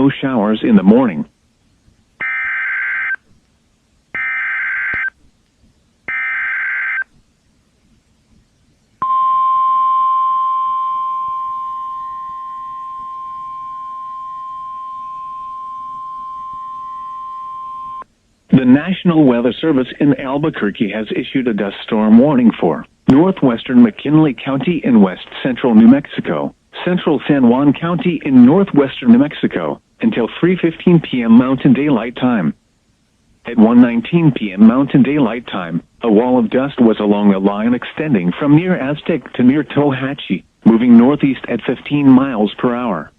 no showers in the morning. The National Weather Service in Albuquerque has issued a dust storm warning for northwestern McKinley County in west central New Mexico, central San Juan County in northwestern New Mexico, until 3:15 p.m. Mountain Daylight Time. At 1:19 p.m. Mountain Daylight Time, a wall of dust was along a line extending from near Aztec to near Tohatchi, moving northeast at 15 miles per hour.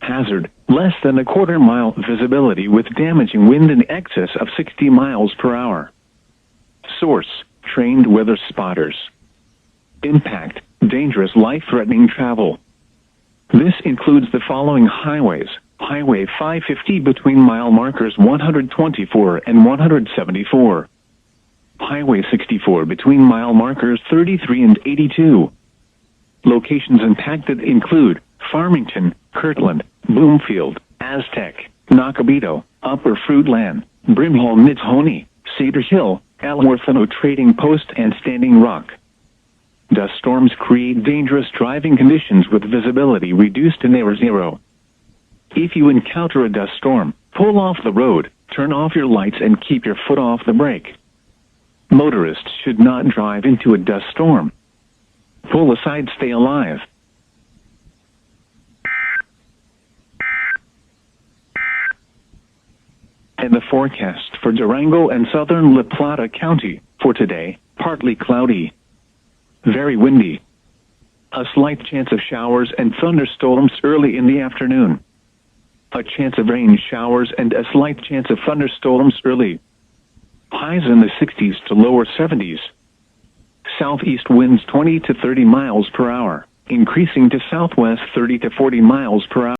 Hazard, less than a quarter-mile visibility with damaging wind in excess of 60 miles per hour. Source, trained weather spotters. Impact, dangerous life-threatening travel. This includes the following highways: Highway 550 between mile markers 124 and 174. Highway 64 between mile markers 33 and 82. Locations impacted include Farmington, Kirtland, Bloomfield, Aztec, Nacabito, Upper Fruitland, Brimhall Mid-Honey, Cedar Hill, Alorfano Trading Post, and Standing Rock. Dust storms create dangerous driving conditions with visibility reduced to near zero. If you encounter a dust storm, pull off the road, turn off your lights, and keep your foot off the brake. Motorists should not drive into a dust storm. Pull aside, stay alive. And the forecast for Durango and southern La Plata County for today: partly cloudy, very windy, a slight chance of showers and thunderstorms early in the afternoon, a chance of rain showers and a slight chance of thunderstorms early, highs in the 60s to lower 70s, southeast winds 20 to 30 miles per hour, increasing to southwest 30 to 40 miles per hour.